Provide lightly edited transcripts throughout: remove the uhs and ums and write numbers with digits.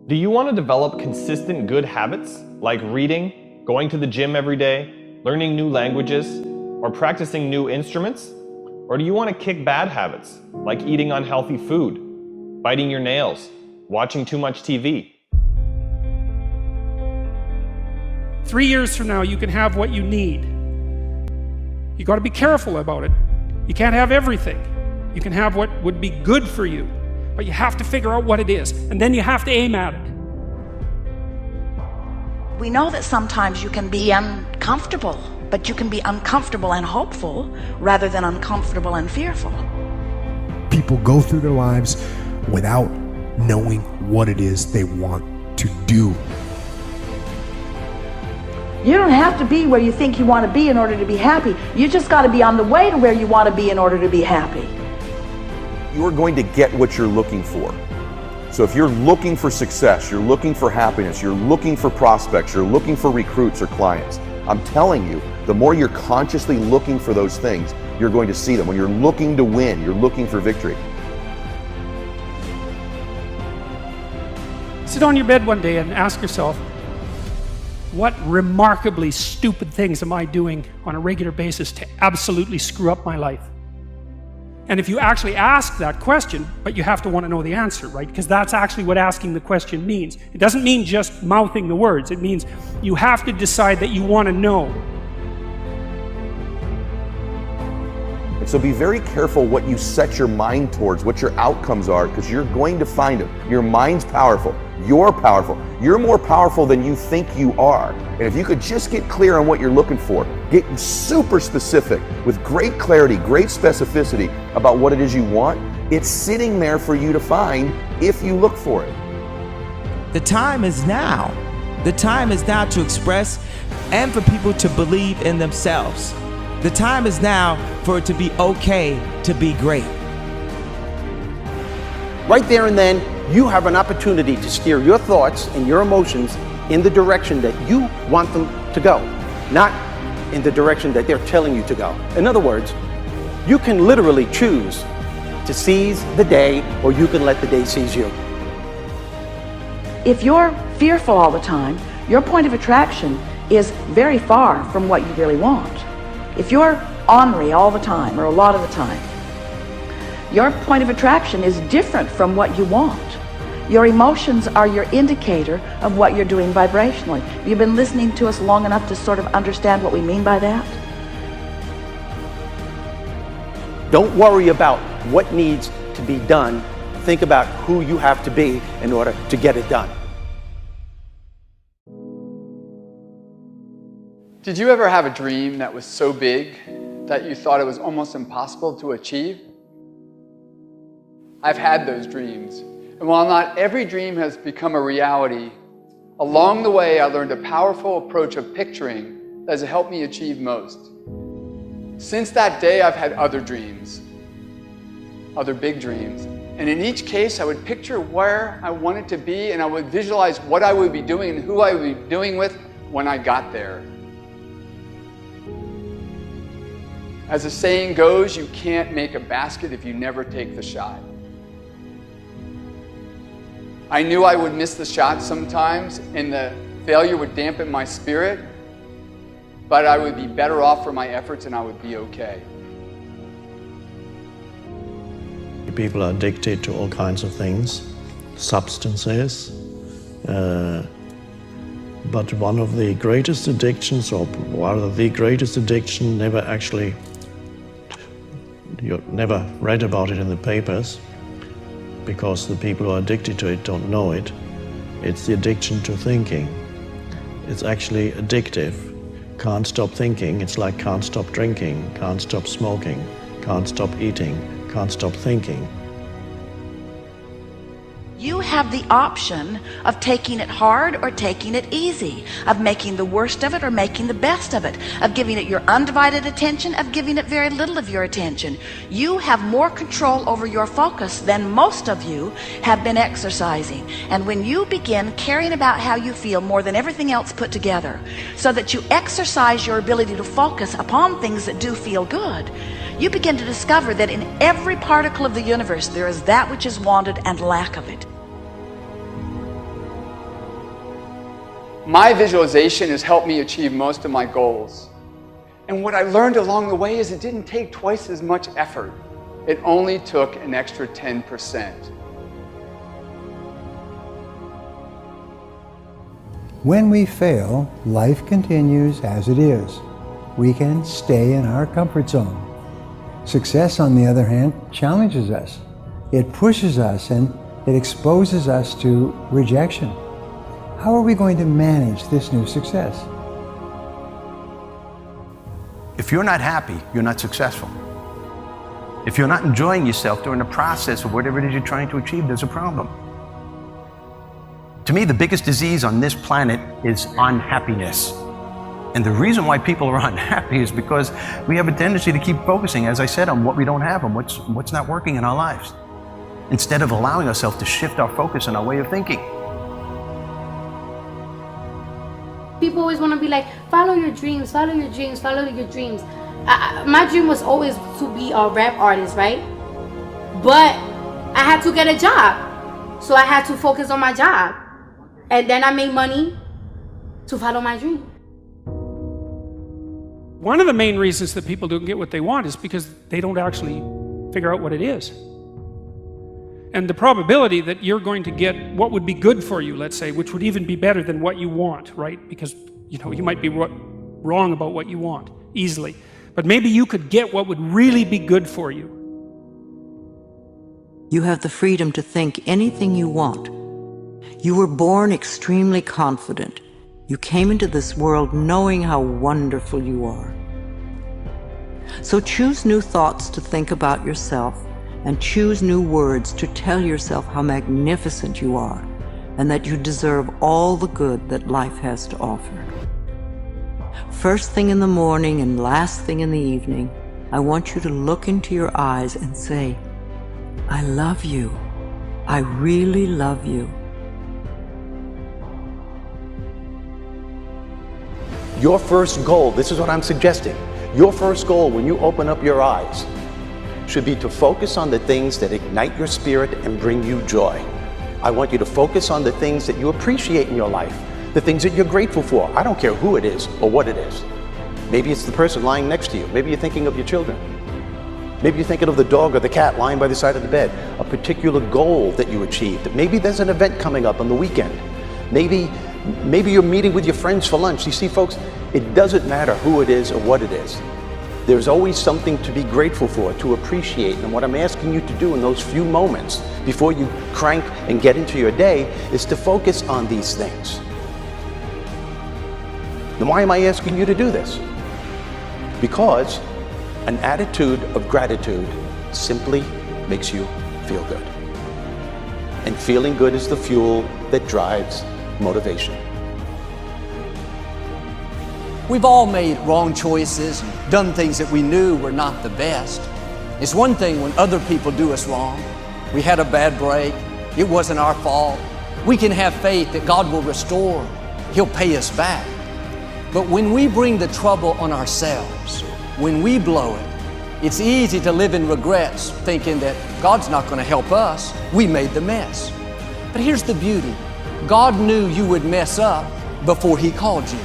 Do you want to develop consistent good habits like reading, going to the gym every day, learning new languages, or practicing new instruments? Or do you want to kick bad habits like eating unhealthy food, biting your nails, watching too much TV? 3 years from now, you can have what you need. You got to be careful about it. You can't have everything. You can have what would be good for you, but you have to figure out what it is, and then you have to aim at it. We know that sometimes you can be uncomfortable, but you can be uncomfortable and hopeful rather than uncomfortable and fearful. People go through their lives without knowing what it is they want to do. You don't have to be where you think you want to be in order to be happy. You just got to be on the way to where you want to be in order to be happy. You're going to get what you're looking for. So if you're looking for success, you're looking for happiness, you're looking for prospects, you're looking for recruits or clients, I'm telling you, the more you're consciously looking for those things, you're going to see them. When you're looking to win, you're looking for victory. Sit on your bed one day and ask yourself, what remarkably stupid things am I doing on a regular basis to absolutely screw up my life? And if you actually ask that question, but you have to want to know the answer, right? Because that's actually what asking the question means. It doesn't mean just mouthing the words. It means you have to decide that you want to know. And so be very careful what you set your mind towards, what your outcomes are, because you're going to find them. Your mind's powerful. You're powerful. You're more powerful than you think you are. And if you could just get clear on what you're looking for, get super specific with great clarity, great specificity about what it is you want, it's sitting there for you to find if you look for it. The time is now. The time is now to express and for people to believe in themselves. The time is now for it to be okay to be great. Right there and then, you have an opportunity to steer your thoughts and your emotions in the direction that you want them to go, not in the direction that they're telling you to go. In other words, you can literally choose to seize the day, or you can let the day seize you. If you're fearful all the time, your point of attraction is very far from what you really want. If you're ornery all the time, or a lot of the time, your point of attraction is different from what you want. Your emotions are your indicator of what you're doing vibrationally. Have you been listening to us long enough to sort of understand what we mean by that? Don't worry about what needs to be done. Think about who you have to be in order to get it done. Did you ever have a dream that was so big that you thought it was almost impossible to achieve? I've had those dreams. And while not every dream has become a reality, along the way I learned a powerful approach of picturing that has helped me achieve most. Since that day, I've had other dreams, other big dreams. And in each case, I would picture where I wanted to be, and I would visualize what I would be doing and who I would be doing with when I got there. As the saying goes, you can't make a basket if you never take the shot. I knew I would miss the shot sometimes, and the failure would dampen my spirit, but I would be better off for my efforts and I would be okay. People are addicted to all kinds of things, substances, but one of the greatest addictions, or rather the greatest addiction, you never read about it in the papers, because the people who are addicted to it don't know it. It's the addiction to thinking. It's actually addictive. Can't stop thinking. It's like can't stop drinking, can't stop smoking, can't stop eating, can't stop thinking. You have the option of taking it hard or taking it easy, of making the worst of it or making the best of it, of giving it your undivided attention, of giving it very little of your attention. You have more control over your focus than most of you have been exercising. And when you begin caring about how you feel more than everything else put together, so that you exercise your ability to focus upon things that do feel good, you begin to discover that in every particle of the universe there is that which is wanted and lack of it. My visualization has helped me achieve most of my goals. And what I learned along the way is it didn't take twice as much effort. It only took an extra 10%. When we fail, life continues as it is. We can stay in our comfort zone. Success, on the other hand, challenges us. It pushes us and it exposes us to rejection. How are we going to manage this new success? If you're not happy, you're not successful. If you're not enjoying yourself during the process of whatever it is you're trying to achieve, there's a problem. To me, the biggest disease on this planet is unhappiness. And the reason why people are unhappy is because we have a tendency to keep focusing, as I said, on what we don't have and what's not working in our lives, instead of allowing ourselves to shift our focus and our way of thinking. People always want to be like, follow your dreams, follow your dreams, follow your dreams. My dream was always to be a rap artist, right? But I had to get a job. So I had to focus on my job. And then I made money to follow my dream. One of the main reasons that people don't get what they want is because they don't actually figure out what it is. And the probability that you're going to get what would be good for you, let's say, which would even be better than what you want, right? Because, you might be wrong about what you want easily. But maybe you could get what would really be good for you. You have the freedom to think anything you want. You were born extremely confident. You came into this world knowing how wonderful you are. So choose new thoughts to think about yourself, and choose new words to tell yourself how magnificent you are, and that you deserve all the good that life has to offer. First thing in the morning and last thing in the evening, I want you to look into your eyes and say, I love you. I really love you. Your first goal, this is what I'm suggesting, your first goal when you open up your eyes should be to focus on the things that ignite your spirit and bring you joy. I want you to focus on the things that you appreciate in your life, the things that you're grateful for. I don't care who it is or what it is. Maybe it's the person lying next to you. Maybe you're thinking of your children. Maybe you're thinking of the dog or the cat lying by the side of the bed, a particular goal that you achieved. Maybe there's an event coming up on the weekend. Maybe you're meeting with your friends for lunch. You see, folks, it doesn't matter who it is or what it is. There's always something to be grateful for, to appreciate. And what I'm asking you to do in those few moments before you crank and get into your day is to focus on these things. Then why am I asking you to do this? Because an attitude of gratitude simply makes you feel good. And feeling good is the fuel that drives motivation. We've all made wrong choices and done things that we knew were not the best. It's one thing when other people do us wrong. We had a bad break. It wasn't our fault. We can have faith that God will restore. He'll pay us back. But when we bring the trouble on ourselves, when we blow it, it's easy to live in regrets, thinking that God's not going to help us. We made the mess. But here's the beauty. God knew you would mess up before He called you.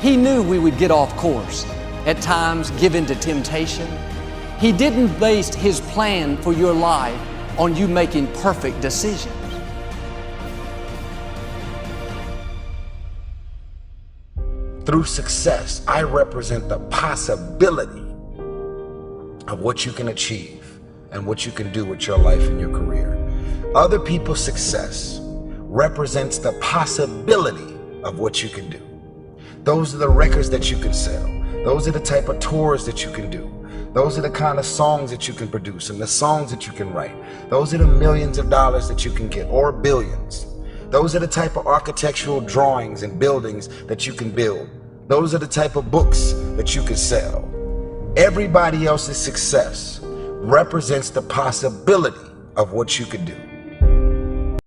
He knew we would get off course, at times give in to temptation. He didn't base His plan for your life on you making perfect decisions. Through success, I represent the possibility of what you can achieve and what you can do with your life and your career. Other people's success represents the possibility of what you can do. Those are the records that you can sell. Those are the type of tours that you can do. Those are the kind of songs that you can produce and the songs that you can write. Those are the millions of dollars that you can get, or billions. Those are the type of architectural drawings and buildings that you can build. Those are the type of books that you can sell. Everybody else's success represents the possibility of what you could do.